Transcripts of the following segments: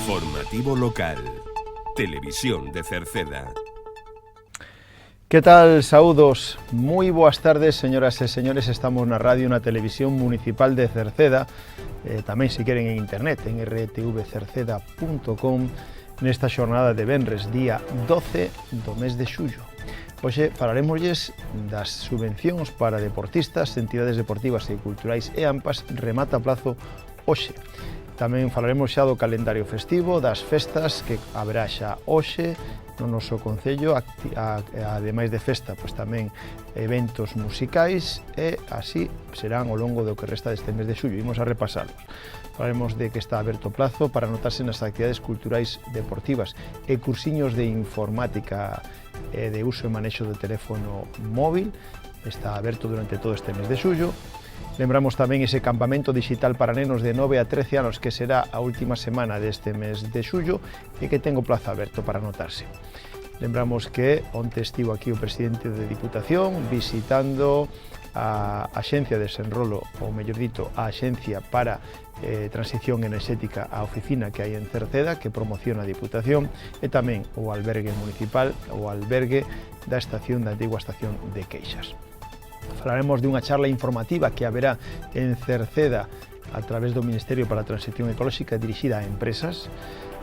Informativo local. Televisión de Cerceda. Que tal, saúdos? Moi boas tardes, señoras e señores. Estamos na radio, na televisión municipal de Cerceda, tamén se queren en internet, en rtvcerceda.com, nesta xornada de venres, día 12 do mes de xullo. Hoxe falaremosles das subvencións para deportistas, entidades deportivas e culturais e AMPAs, remata plazo hoxe. Tamén falaremos xa do calendario festivo, das festas que haberá xa hoxe no noso concello, ademais de festa, pois tamén eventos musicais e así serán ao longo do que resta deste mes de xullo. Imos a repasarlos. Falaremos de que está aberto plazo para anotarse nas actividades culturais deportivas e cursiños de informática e de uso e manexo do teléfono móvil. Está aberto durante todo este mes de xullo. Lembramos tamén ese campamento digital para nenos de 9 a 13 anos que será a última semana deste mes de xullo e que ten o plazo aberto para anotarse. Lembramos que onte estivo aquí o presidente de Diputación visitando a Axencia de Desenrolo, ou mellor dito, a Axencia para Transición Enerxética, a oficina que hai en Cerceda, que promociona a Diputación, e tamén o albergue municipal, o albergue da estación da antigua estación de Queixas. Falaremos dunha charla informativa que haberá en Cerceda a través do Ministerio para a Transición Ecolóxica dirixida a empresas,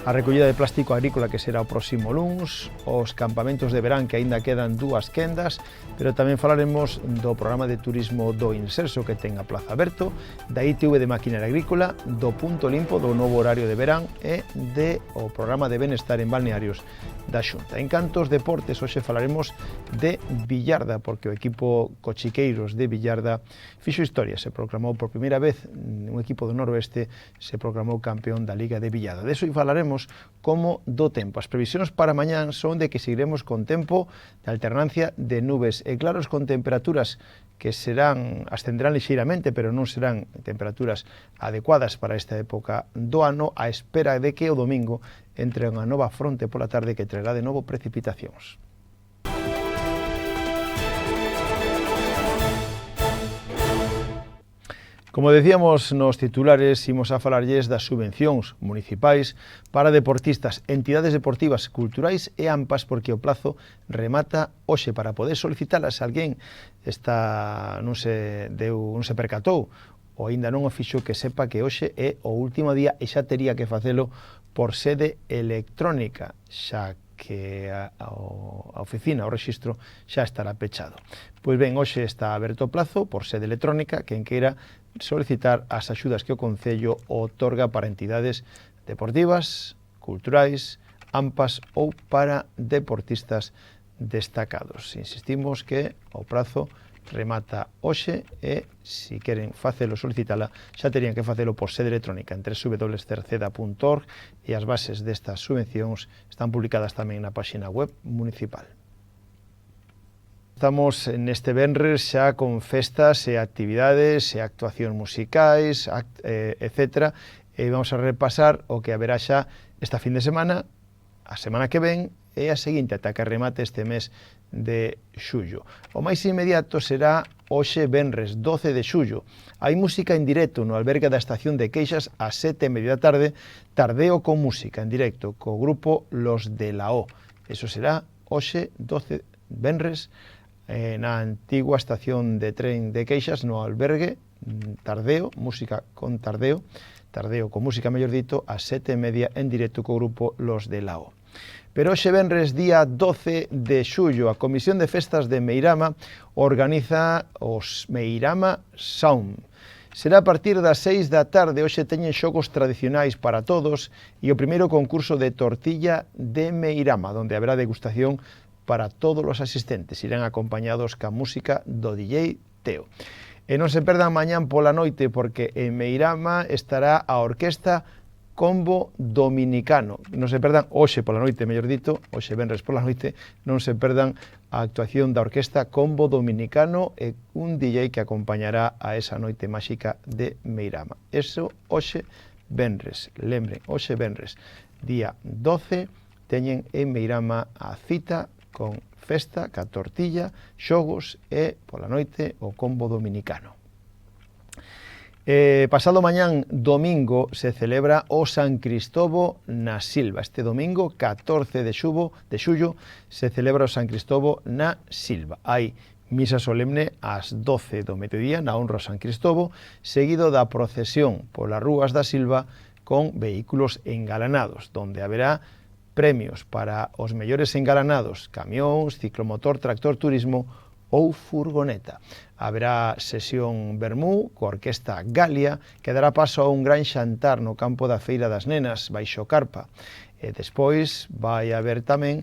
a recollida de plástico agrícola que será o próximo luns, os campamentos de verán que aínda quedan 2 quendas, pero tamén falaremos do programa de turismo do Inserso que ten a plaza aberto, da ITV de Maquinaria Agrícola, do Punto Limpo, do novo horario de verán e do programa de benestar en balnearios da Xunta. En canto aos deportes, hoxe falaremos de Villarda, porque o equipo Cochiqueiros de Villarda fixo historia, se proclamou por primeira vez, un equipo do noroeste se proclamou campeón da Liga de Villarda. De eso falaremos como do tempo. As previsións para mañán son de que seguiremos con tempo de alternancia de nubes e claros, con temperaturas que ascenderán lixeiramente, pero non serán temperaturas adecuadas para esta época do ano, á espera de que o domingo entre unha nova fronte pola tarde que traerá de novo precipitacións. Como decíamos nos titulares, imos a falarlles das subvencións municipais para deportistas, entidades deportivas, culturais e AMPAs, porque o plazo remata hoxe para poder solicitalas. Alguén non se percatou ou aínda non o fixo, que sepa que hoxe é o último día e xa tería que facelo por sede electrónica, xa que a oficina, o rexistro, xa estará pechado. Pois ben, hoxe está aberto o plazo por sede electrónica, quen queira solicitar as axudas que o Concello outorga para entidades deportivas, culturais, AMPAs ou para deportistas destacados. Insistimos que o prazo remata hoxe e, se queren facelo, solicitala, xa terían que facelo por sede electrónica en www.cerceda.org, e as bases destas subvencións están publicadas tamén na páxina web municipal. Estamos neste venres xa con festas e actividades e actuacións musicais, etc. E vamos a repasar o que haberá xa esta fin de semana, a semana que ven e a seguinte, ata que remate este mes de xullo. O máis inmediato será hoxe venres 12 de xullo. Hai música en directo no albergue da estación de Queixas a 7:30 da tarde, tardeo con música en directo co grupo Los de la O. Eso será hoxe 12 venres na antigua estación de tren de Queixas, no albergue, tardeo, música con tardeo con música, mellor dito, a 7:30 en directo co grupo Los de la O. Pero hoxe venres, día 12 de xullo, a Comisión de Festas de Meirama organiza os Meirama Sound. Será a partir das 6 da tarde, hoxe teñen xogos tradicionais para todos e o primeiro concurso de tortilla de Meirama, onde haberá degustación para todos os asistentes. Irán acompañados ca música do DJ Teo. E non se perdan mañán pola noite, porque en Meirama estará a orquesta Combo Dominicano. Non se perdan hoxe pola noite, mellor dito, hoxe venres pola noite, non se perdan a actuación da orquesta Combo Dominicano e un DJ que acompañará a esa noite máxica de Meirama. Eso hoxe venres, lembren, hoxe venres, día 12, teñen en Meirama a cita con festa, ca tortilla, xogos e, pola noite, o combo dominicano. Pasado mañán domingo se celebra o San Cristovo na Silva. Este domingo, 14 de xullo, se celebra o San Cristovo na Silva. Hai misa solemne ás 12 do mediodía na honra ao San Cristovo, seguido da procesión polas rúas da Silva con vehículos engalanados, donde haberá premios para os mellores engalanados, camións, ciclomotor, tractor, turismo ou furgoneta. Haberá sesión vermú coa Orquesta Galia, que dará paso a un gran xantar no campo da Feira das Nenas, baixo carpa. E despois vai haber tamén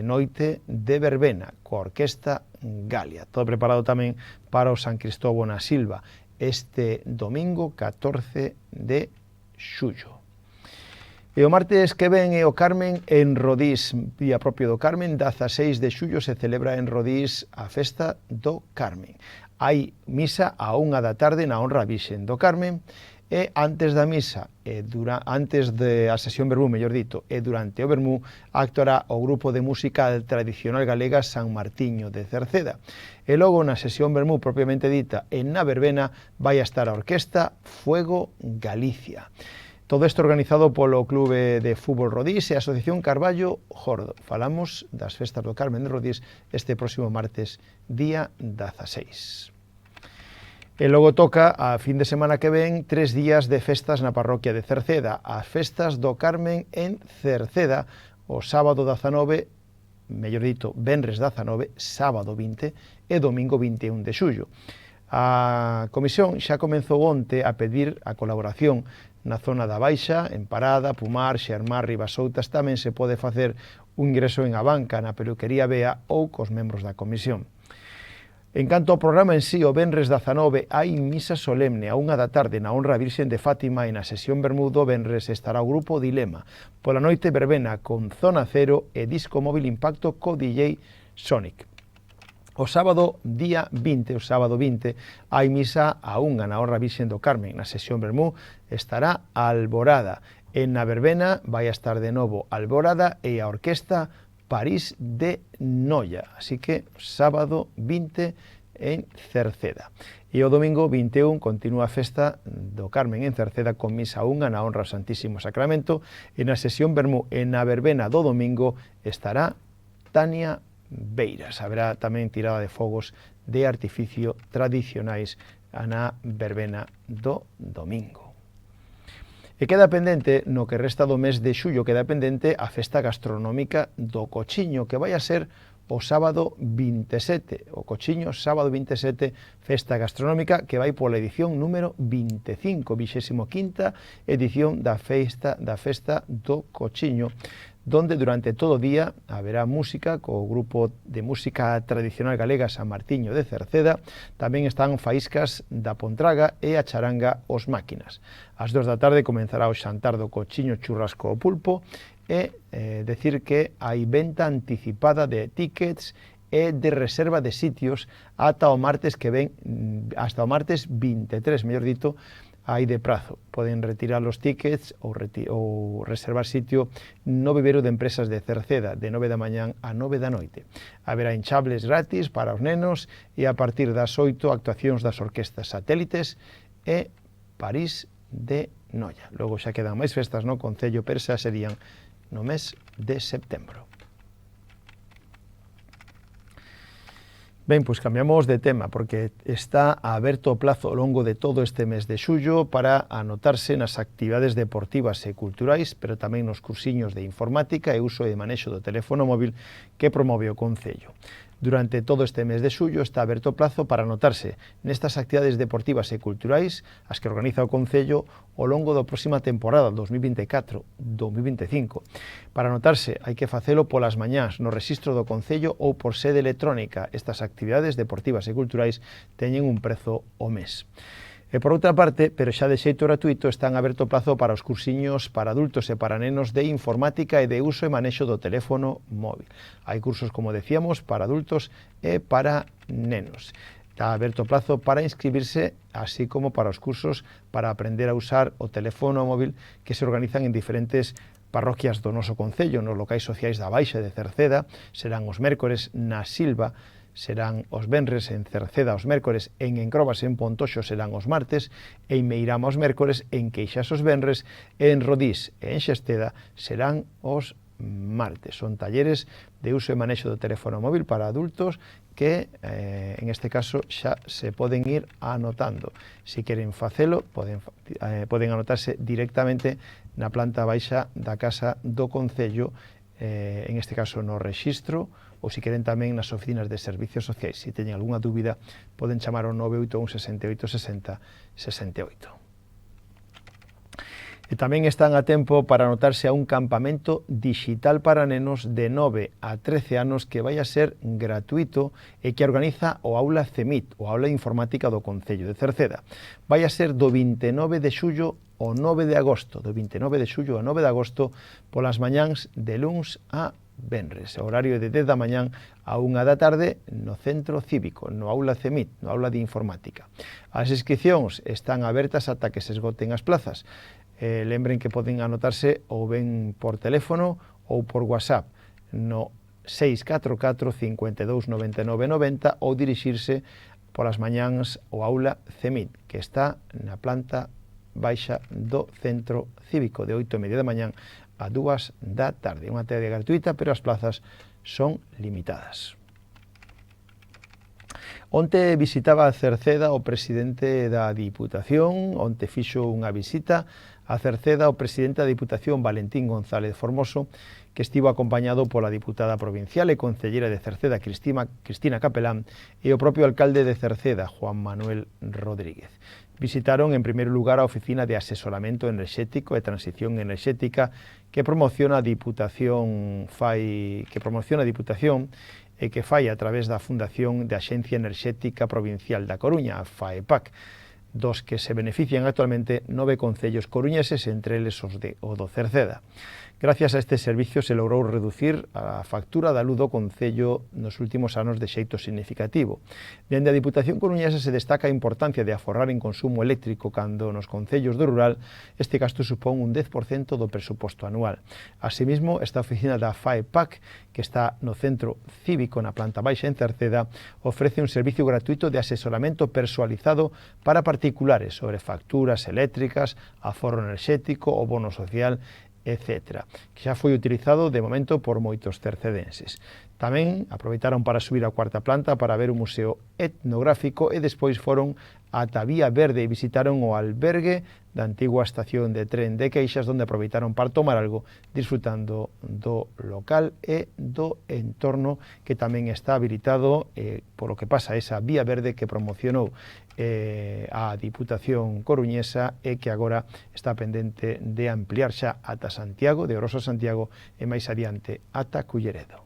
noite de verbena coa Orquesta Galia. Todo preparado tamén para o San Cristovo na Silva, este domingo 14 de xullo. E o martes que ven é o Carmen en Rodís, día propio do Carmen, 16 de xullo se celebra en Rodís a festa do Carmen. Hai misa a 1 da tarde na honra a Virxen do Carmen, e antes da misa, antes da sesión vermú, mellor dito, e durante o vermú, actuará o grupo de música tradicional galega San Martiño de Cerceda. E logo na sesión vermú propiamente dita e na verbena vai a estar a orquesta Fuego Galicia. Todo isto organizado polo Clube de Fútbol Rodís e a Asociación Carballo Jordo. Falamos das festas do Carmen de Rodís este próximo martes, día 16. E logo toca, a fin de semana que ven, 3 días de festas na parroquia de Cerceda. As festas do Carmen en Cerceda, o sábado 19, mellor dito, venres 19, sábado 20 e domingo 21 de xullo. A comisión xa comezou onte a pedir a colaboración na zona da Baixa, en Parada, Pumar, Xermar, Ribasoutas. Tamén se pode facer un ingreso en a banca na peluquería Bea ou cos membros da comisión. En canto ao programa en sí, o venres 19 hai misa solemne a 1 da tarde na honra a Virxen de Fátima, e na sesión vermudo venres estará o grupo Dilema. Pola noite verbena con Zona Cero e disco móvil Impacto co DJ Sonic. O sábado, día 20, hai misa a 1 na honra a Virxen do Carmen. Na sesión vermú estará Alborada. En na verbena vai a estar de novo Alborada e a orquesta París de Noia. Así que sábado 20 en Cerceda. E o domingo 21 continúa a festa do Carmen en Cerceda con misa a 1 na honra ao Santísimo Sacramento. E na sesión vermú e na verbena do domingo estará Tania Beiras. Haberá tamén tirada de fogos de artificio tradicionais na verbena do domingo. E queda pendente, no que resta do mes de xullo, queda pendente a festa gastronómica do Cochiño, que vai a ser o sábado 27. O Cochiño, sábado 27, festa gastronómica que vai pola edición número 25, 25ª edición da festa do Cochiño, donde durante todo o día haberá música co grupo de música tradicional galega San Martiño de Cerceda. Tamén están faíscas da Pontraga e a charanga Os Máquinas. Ás 2 da tarde comenzará o xantar do Cochiño, churrasco o pulpo, e decir que hai venta anticipada de tickets e de reserva de sitios ata o martes que ven, hasta o martes 23, mellor dito, hai de prazo. Poden retirar os tickets ou reservar sitio no vivero de empresas de Cerceda, de 9 da mañán a 9 da noite. Haberá hinchables gratis para os nenos e a partir das 8 actuacións das orquestas Satélites e París de Noia. Logo xa quedan máis festas no Concello, pero xa serían no mes de setembro. Ben, pois cambiamos de tema, porque está aberto o plazo ao longo de todo este mes de xullo para anotarse nas actividades deportivas e culturais, pero tamén nos cursiños de informática e uso e manexo do teléfono móvil que promove o Concello. Durante todo este mes de xullo está aberto o plazo para anotarse nestas actividades deportivas e culturais, as que organiza o Concello ao longo da próxima temporada 2024-2025. Para anotarse hai que facelo polas mañás no rexistro do Concello ou por sede electrónica. Estas actividades deportivas e culturais teñen un prezo ao mes. E por outra parte, pero xa de xeito gratuito, están aberto o plazo para os cursiños para adultos e para nenos de informática e de uso e manexo do teléfono móvil. Hai cursos, como decíamos, para adultos e para nenos. Está aberto o plazo para inscribirse, así como para os cursos para aprender a usar o teléfono móvil que se organizan en diferentes parroquias do noso Concello. Nos locais sociais da Baixa de Cerceda serán os mércores na Silva, serán os venres, en Cerceda os mércores, en Encrobas en Pontoxo serán os martes, en Meirama os mércores, en Queixas os venres, en Rodís e en Xesteda serán os martes. Son talleres de uso e manexo do teléfono móvil para adultos que, en este caso, xa se poden ir anotando. Si queren facelo, poden anotarse directamente na planta baixa da Casa do Concello, en este caso no rexistro, ou se queren tamén nas oficinas de servicios sociais. Se teñen algunha dúbida, poden chamar ao 981 68 60 68. E tamén están a tempo para anotarse a un campamento digital para nenos de 9 a 13 anos que vai a ser gratuito e que organiza o Aula CEMIT, o Aula de Informática do Concello de Cerceda. Vai a ser do 29 de xullo ao 9 de agosto, do 29 de xullo ao 9 de agosto, polas mañáns de luns a venres, horario de 10 da mañán a 1 da tarde no Centro Cívico, no Aula CEMIT, no Aula de Informática. As inscripcións están abertas ata que se esgoten as plazas. Lembren que poden anotarse ou ben por teléfono ou por WhatsApp no 644 52 99 90 ou dirixirse polas mañáns ao Aula CEMIT, que está na planta baixa do Centro Cívico, de 8:30 da mañán a 2 da tarde. Unha actividade gratuita, pero as plazas son limitadas. Onte visitaba a Cerceda o presidente da Diputación, onte fixo unha visita a Cerceda o presidente da Diputación, Valentín González Formoso, que estivo acompañado pola diputada provincial e concellera de Cerceda, Cristina Capelán, e o propio alcalde de Cerceda, Juan Manuel Rodríguez. Visitaron, en primeiro lugar, a Oficina de Asesoramento Enerxético e Transición Enerxética que promociona a Diputación e que fai a través da Fundación de Axencia Enerxética Provincial da Coruña, a FAEPAC, dos que se benefician actualmente 9 concellos coruñeses, entre eles o do Cerceda. Gracias a este servicio se logrou reducir a factura da luz do Concello nos últimos anos de xeito significativo. Dende a Diputación coruñesa se destaca a importancia de aforrar en consumo eléctrico cando nos concellos do rural este gasto supón un 10% do presuposto anual. Asimismo, esta oficina da FAEPAC, que está no Centro Cívico na planta baixa en Cerceda, ofrece un servicio gratuito de asesoramento persoalizado para particulares sobre facturas eléctricas, aforro enerxético, o bono social, etc., que xa foi utilizado de momento por moitos cercedenses. Tamén aproveitaron para subir a cuarta planta para ver o Museo Etnográfico e despois foron ata Vía Verde e visitaron o albergue da antigua estación de tren de Queixas, onde aproveitaron para tomar algo, disfrutando do local e do entorno, que tamén está habilitado, polo que pasa esa Vía Verde que promocionou a Diputación coruñesa e que agora está pendente de ampliar xa ata Santiago, de Oroso a Santiago, e máis adiante ata Culleredo.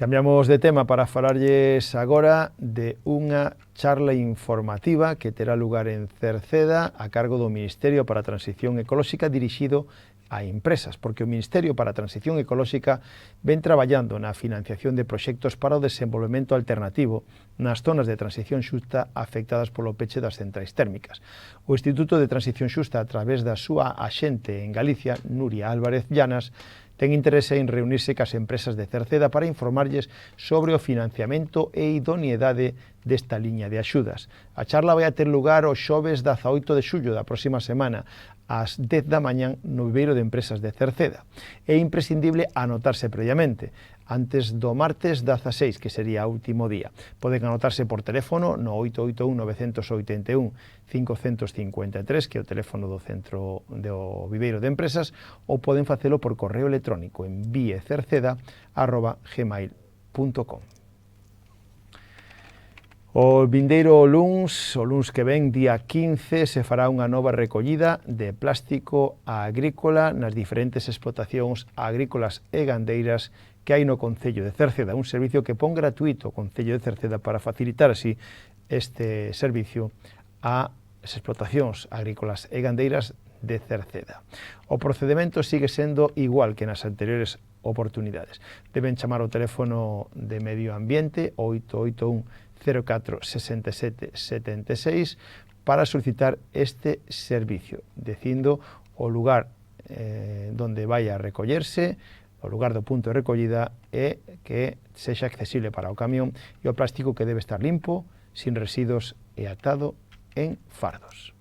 Cambiamos de tema para falarlles agora de unha charla informativa que terá lugar en Cerceda a cargo do Ministerio para a Transición Ecolóxica, dirixido a empresas, porque o Ministerio para a Transición Ecolóxica ven traballando na financiación de proxectos para o desenvolvemento alternativo nas zonas de transición xusta afectadas polo peche das centrais térmicas. O Instituto de Transición Xusta, a través da súa axente en Galicia, Nuria Álvarez Llanas, ten interese en reunirse cas empresas de Cerceda para informarlles sobre o financiamento e idoneidade desta liña de axudas. A charla vai a ter lugar o xoves 18 de xullo da próxima semana, ás 10 da mañán no viveiro de empresas de Cerceda. É imprescindible anotarse previamente, antes do martes 16, que sería o último día. Poden anotarse por teléfono no 881-981-553, que é o teléfono do centro do viveiro de empresas, ou poden facelo por correo electrónico en viecerceda@gmail.com. O vindeiro luns que ven, día 15, se fará unha nova recollida de plástico agrícola nas diferentes explotacións agrícolas e gandeiras que hai no Concello de Cerceda, un servicio que pon gratuito o Concello de Cerceda para facilitar así este servicio ás explotacións agrícolas e gandeiras de Cerceda. O procedimento sigue sendo igual que nas anteriores oportunidades. Deben chamar ao teléfono de Medio Ambiente 881 04 67 76 para solicitar este servicio, dicindo o lugar donde vai a recollerse, o lugar do punto de recollida é que sexa accesible para o camión e o plástico que debe estar limpo, sin residuos e atado en fardos.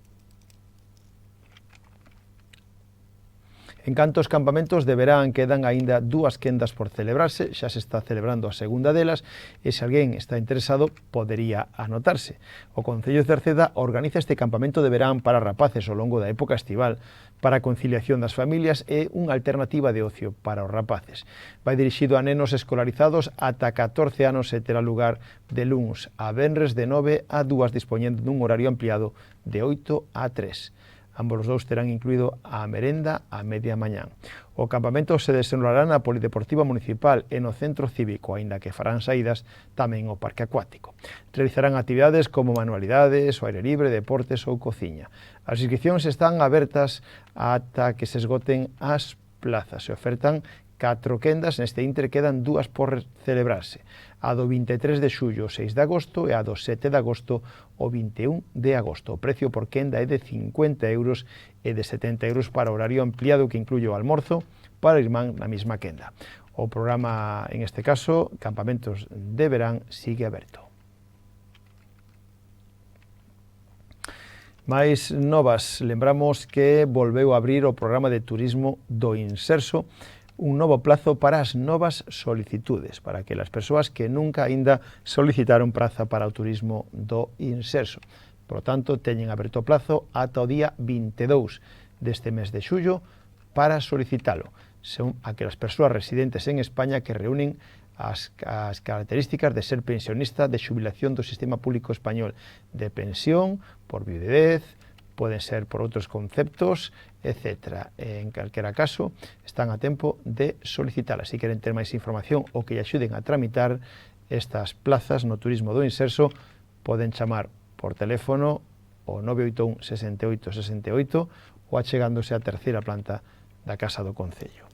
En canto aos campamentos de verán quedan aínda 2 quendas por celebrarse, xa se está celebrando a segunda delas e se alguén está interesado podería anotarse. O Concello de Cerceda organiza este campamento de verán para rapaces ao longo da época estival para a conciliación das familias e unha alternativa de ocio para os rapaces. Vai dirixido a nenos escolarizados ata 14 anos e terá lugar de luns a venres de 9 a 2 dispoñendo dun horario ampliado de 8 a 3. Ambos os dous terán incluído a merenda a media mañán. O campamento se desenrolará na Polideportiva Municipal e no Centro Cívico, aínda que farán saídas tamén ao Parque Acuático. Realizarán actividades como manualidades, o aire libre, deportes ou cociña. As inscripcións están abertas ata que se esgoten as plazas. Se ofertan 4 quendas, neste intre quedan 2 por celebrarse. A do 23 de xullo, 6 de agosto e a do 7 de agosto, o 21 de agosto. O precio por quenda é de 50 euros e de 70 euros para horario ampliado que incluye o almorzo para o irmán na mesma quenda. O programa, en este caso, Campamentos de Verán, sigue aberto. Mais novas, lembramos que volveu a abrir o programa de turismo do Inserso, un novo plazo para as novas solicitudes, para que as persoas que nunca aínda solicitaron praza para o turismo do Inserso. Por lo tanto, teñen aberto o plazo ata o día 22 deste mes de xullo para solicitalo. Son aquelas persoas residentes en España que reúnen as características de ser pensionista de xubilación do sistema público español de pensión, por viudez, poden ser por outros conceptos, etc. En calquera caso, están a tempo de solicitalas. Se queren ter máis información ou que lle axuden a tramitar estas plazas no turismo do Inserso, poden chamar por teléfono o 981 68 68 ou achegándose á terceira planta da Casa do Concello.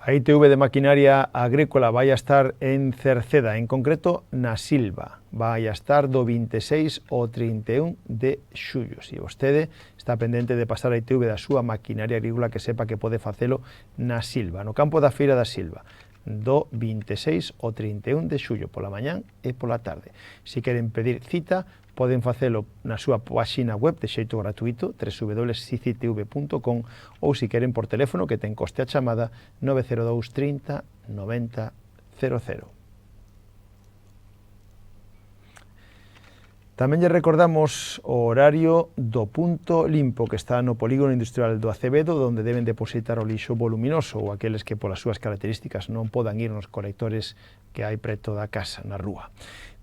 A ITV de Maquinaria Agrícola vai a estar en Cerceda, en concreto na Silva. Vai a estar do 26 ao 31 de xullo. Se vostede está pendente de pasar a ITV da súa maquinaria agrícola, que sepa que pode facelo na Silva, no campo da Feira da Silva, do 26 ao 31 de xullo, pola mañán e pola tarde. Se queren pedir cita, poden facelo na súa páxina web de xeito gratuito, www.sicitv.com, ou se queren por teléfono, que ten coste a chamada 902 30 90 00. Tamén lle recordamos o horario do punto limpo que está no polígono industrial do Acevedo, onde deben depositar o lixo voluminoso ou aqueles que polas súas características non podan ir nos colectores que hai preto da casa, na rúa.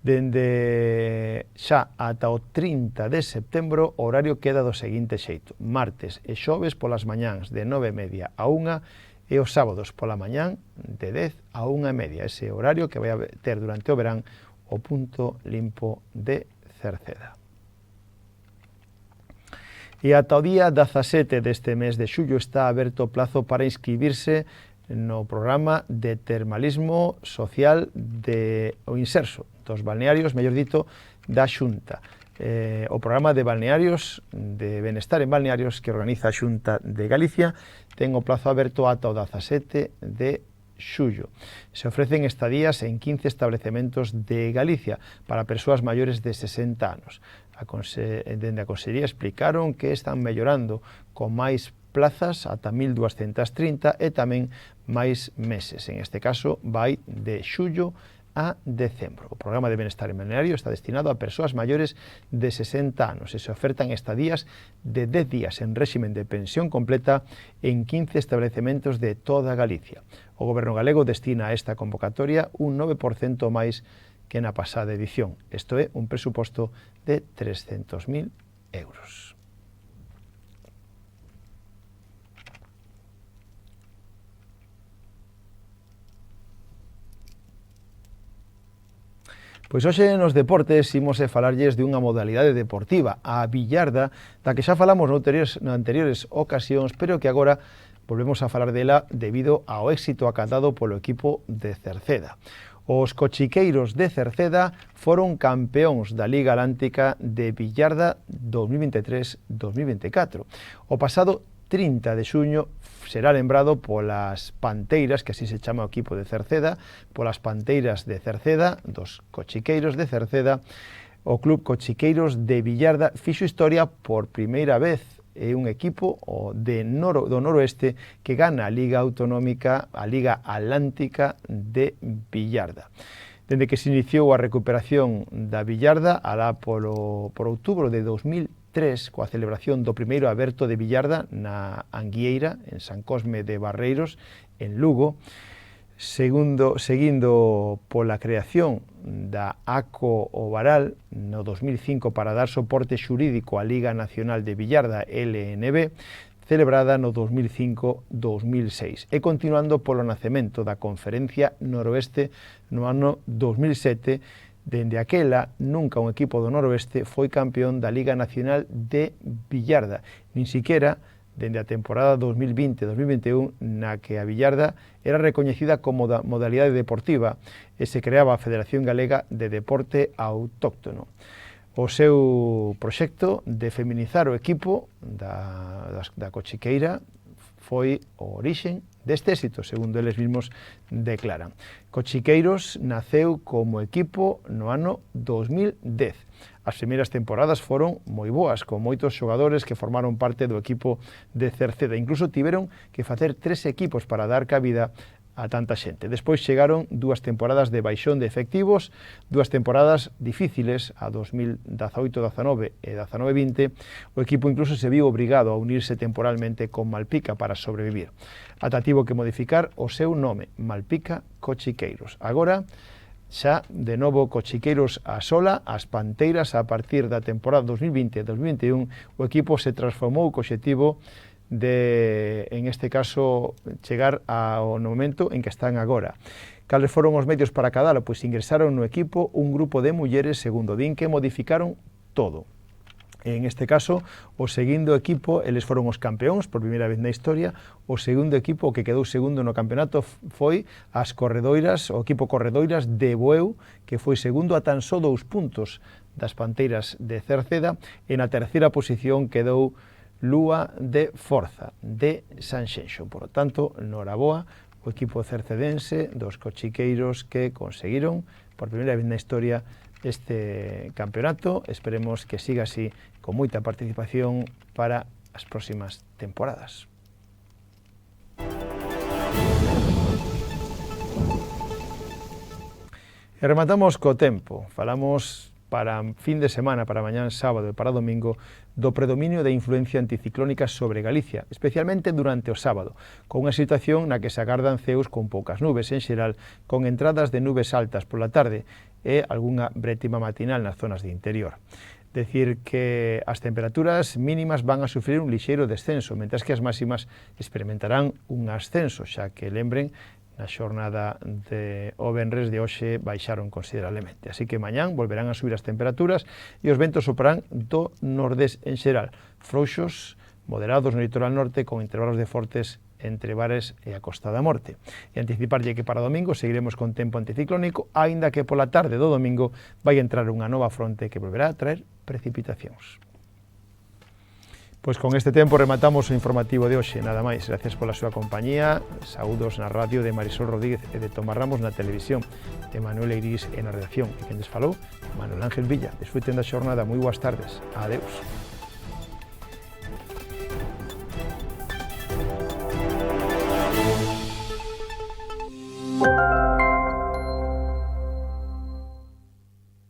Dende xa ata o 30 de setembro, o horario queda do seguinte xeito: martes e xoves polas mañáns de 9:30 a 1 e os sábados pola mañán de 10 a 1:30. Ese horario que vai a ter durante o verán o punto limpo de Cerceda. E ata o día 17 deste mes de xullo está aberto o plazo para inscribirse no programa de termalismo social de o Inserso, dos balnearios, mellor dito, da Xunta. O programa de balnearios, de benestar en balnearios que organiza a Xunta de Galicia, ten o plazo aberto ata o 17 de xullo. Se ofrecen estadías en 15 establecementos de Galicia para persoas maiores de 60 anos. Dende a Consellería explicaron que están mellorando con máis plazas ata 1230 e tamén máis meses. En este caso vai de xullo a decembro. O programa de benestar en balneario está destinado a persoas maiores de 60 anos e se ofertan estadías de 10 días en réximen de pensión completa en 15 establecementos de toda Galicia. O Goberno galego destina a esta convocatoria un 9% máis que na pasada edición. Isto é un presuposto de 300.000 euros. Pois hoxe nos deportes imos falarlles de unha modalidade deportiva, a billarda, da que xa falamos en anteriores ocasións, pero que agora volvemos a falar dela debido ao éxito acadado polo equipo de Cerceda. Os cochiqueiros de Cerceda foron campeóns da Liga Atlántica de Billarda 2023-2024. O pasado 30 de xuño será lembrado polas Panteiras, que así se chama o equipo de Cerceda, polas Panteiras de Cerceda, dos cochiqueiros de Cerceda. O Club Cochiqueiros de Villarda fixo historia por primeira vez. É un equipo do noroeste que gana a Liga Autonómica, a Liga Atlántica de Villarda. Dende que se iniciou a recuperación da Villarda, alá por outubro de 2003, coa celebración do primeiro aberto de Villarda na Anguieira, en San Cosme de Barreiros, en Lugo, seguindo pola creación da ACO Ovaral no 2005 para dar soporte xurídico á Liga Nacional de Villarda, LNB, celebrada no 2005-2006, e continuando polo nacemento da Conferencia Noroeste no ano 2007. Dende aquela, nunca un equipo do noroeste foi campeón da Liga Nacional de Villarda, nin siquiera dende a temporada 2020-2021, na que a Villarda era recoñecida como da modalidade deportiva e se creaba a Federación Galega de Deporte Autóctono. O seu proxecto de feminizar o equipo da Cochiqueira foi o orixen deste éxito, segundo eles mesmos declaran. Cochiqueiros naceu como equipo no ano 2010. As primeiras temporadas foron moi boas, con moitos xogadores que formaron parte do equipo de Cerceda. Incluso tiveron que facer 3 equipos para dar cabida a tanta xente. Despois chegaron 2 temporadas de baixón de efectivos, 2 temporadas difíciles, a 2018-19 e 19-20, o equipo incluso se viu obrigado a unirse temporalmente con Malpica para sobrevivir. Ata tivo que modificar o seu nome, Malpica Cochiqueiros. Agora, xa de novo Cochiqueiros a sola, as Panteiras, a partir da temporada 2020-2021, o equipo se transformou co obxectivo de, en este caso, chegar ao momento en que están agora. Cales foron os medios para acadalo? Pois ingresaron no equipo un grupo de mulleres, segundo din, que modificaron todo. En este caso, o segundo equipo, eles foron os campeóns por primeira vez na historia. O segundo equipo que quedou segundo no campeonato foi as Corredoiras, o equipo Corredoiras de Bueu, que foi segundo a tan só 2 puntos das Panteiras de Cerceda, e na terceira posición quedou Lúa de Forza, de Sanxenxo. Por lo tanto, noraboa, o equipo cercedense dos cochiqueiros que conseguiron, por primeira vez na historia, este campeonato. Esperemos que siga así, con moita participación para as próximas temporadas. E rematamos co tempo. Falamos para fin de semana, para mañán sábado e para domingo, do predominio da influencia anticiclónica sobre Galicia, especialmente durante o sábado, con unha situación na que se agardan ceos con poucas nubes en xeral, con entradas de nubes altas pola tarde e algunha brétima matinal nas zonas de interior. Decir que as temperaturas mínimas van a sufrir un lixeiro descenso, mentras que as máximas experimentarán un ascenso, xa que lembren, na xornada de o venres de hoxe baixaron considerablemente. Así que mañán volverán a subir as temperaturas e os ventos soprarán do nordés en xeral, frouxos, moderados no litoral norte, con intervalos de fortes entre Bares e a Costa da Morte. E anticiparlle que para domingo seguiremos con tempo anticiclónico, aínda que pola tarde do domingo vai entrar unha nova fronte que volverá a traer precipitacións. Pois con este tempo rematamos o informativo de hoxe, nada máis. Gracias pola súa compañía, saúdos na radio de Marisol Rodríguez e de Tomás Ramos na televisión, de Manuel Eirís e na redacción. E quen des falou, Manuel Ángel Villa. Desfruten da xornada, moi boas tardes. Adeus.